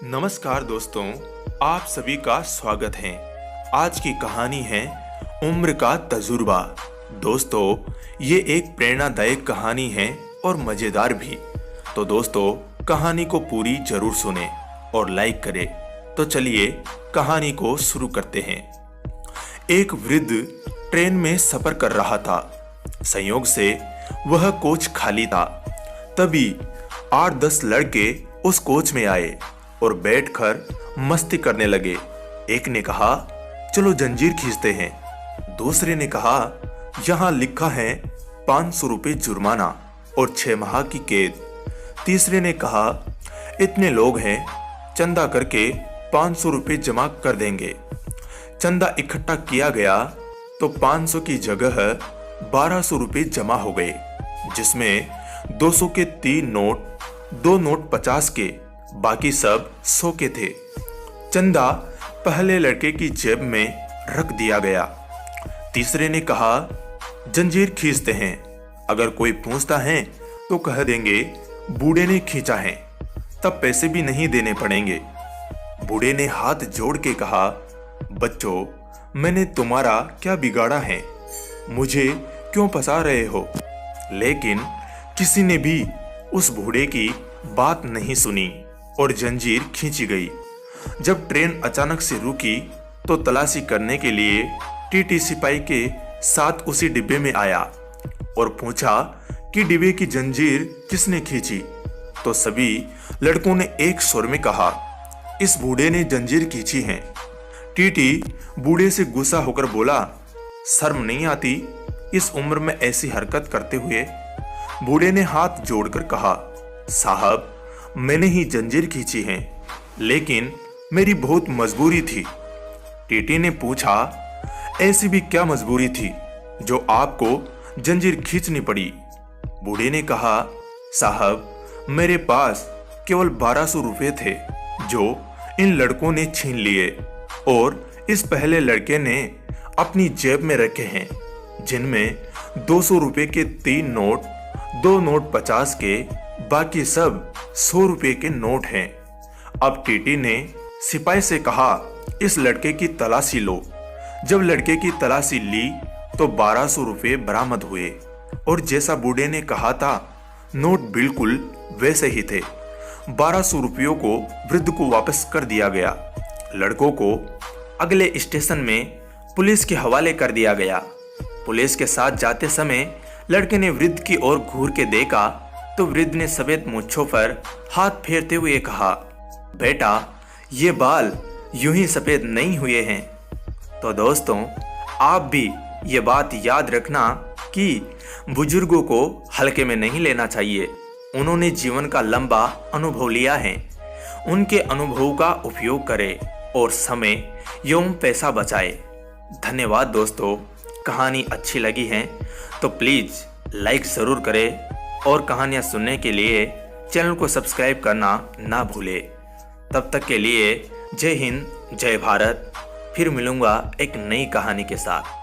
नमस्कार दोस्तों, आप सभी का स्वागत है। आज की कहानी है उम्र का तजुर्बा। दोस्तों, ये एक प्रेरणादायक कहानी है और मजेदार भी। तो दोस्तों, कहानी को पूरी जरूर सुने और लाइक करें। तो चलिए कहानी को शुरू करते हैं। एक वृद्ध ट्रेन में सफर कर रहा था। संयोग से वह कोच खाली था। तभी 8-10 लड़के उस कोच में आए और बैठकर मस्ती करने लगे। एक ने कहा, चलो जंजीर खींचते हैं। दूसरे ने कहा, यहाँ लिखा है 500 रुपये जुर्माना और 6 माह की कैद। तीसरे ने कहा, इतने लोग हैं, चंदा करके 500 रुपये जमा कर देंगे। चंदा इकट्ठा किया गया तो 500 की जगह 1200 रुपये जमा हो गए, जिसमें 200 के 3 नोट, 2 नोट 50 के, बाकी सब 100 के थे। चंदा पहले लड़के की जेब में रख दिया गया। तीसरे ने कहा, जंजीर खींचते हैं, अगर कोई पूछता है तो कह देंगे बूढ़े ने खींचा है, तब पैसे भी नहीं देने पड़ेंगे। बूढ़े ने हाथ जोड़ के कहा, बच्चों, मैंने तुम्हारा क्या बिगाड़ा है, मुझे क्यों फंसा रहे हो? लेकिन किसी ने भी उस बूढ़े की बात नहीं सुनी और जंजीर खींची गई। जब ट्रेन अचानक से रुकी तो तलाशी करने के लिए टीटी सिपाही के साथ उसी डिब्बे में आया और पूछा कि डिब्बे की जंजीर किसने खींची। तो सभी लड़कों ने एक स्वर में कहा, इस बूढ़े ने जंजीर खींची है। टीटी बूढ़े से गुस्सा होकर बोला, शर्म नहीं आती इस उम्र में ऐसी हरकत करते हुए? बूढ़े ने हाथ जोड़कर कहा, साहब, मैंने ही जंजीर खींची है, लेकिन मेरी बहुत मजबूरी थी। टीटी ने पूछा, ऐसी भी क्या मजबूरी थी जो आपको जंजीर खींचनी पड़ी? बूढ़े ने कहा, साहब, मेरे पास केवल 1200 रुपये थे जो इन लड़कों ने छीन लिए और इस पहले लड़के ने अपनी जेब में रखे हैं, जिनमें 200 रुपये के 3 नोट, 2 नोट 50 के, बाकी सब 100 रुपये के नोट हैं। अब टीटी ने सिपाही से कहा, इस लड़के की तलाशी लो। जब लड़के की तलाशी ली तो 1200 रुपये बरामद हुए और जैसा बूढ़े ने कहा था, नोट बिल्कुल वैसे ही थे। 1200 रुपयों को वृद्ध को वापस कर दिया गया। लड़कों को अगले स्टेशन में पुलिस के हवाले कर दिया गया। पुलिस के साथ जाते समय लड़के ने वृद्ध की ओर घूर के देखा तो वृद्ध ने सफेद मूंछों पर हाथ फेरते हुए कहा, बेटा, ये बाल यूं ही सफेद नहीं हुए हैं। तो दोस्तों, आप भी ये बात याद रखना कि बुजुर्गों को हल्के में नहीं लेना चाहिए। उन्होंने जीवन का लंबा अनुभव लिया है। उनके अनुभव का उपयोग करें और समय एवं पैसा बचाए। धन्यवाद दोस्तों। कहानी अच्छी लगी है तो प्लीज़ लाइक ज़रूर करें और कहानियाँ सुनने के लिए चैनल को सब्सक्राइब करना ना भूलें। तब तक के लिए जय हिंद, जय भारत। फिर मिलूंगा एक नई कहानी के साथ।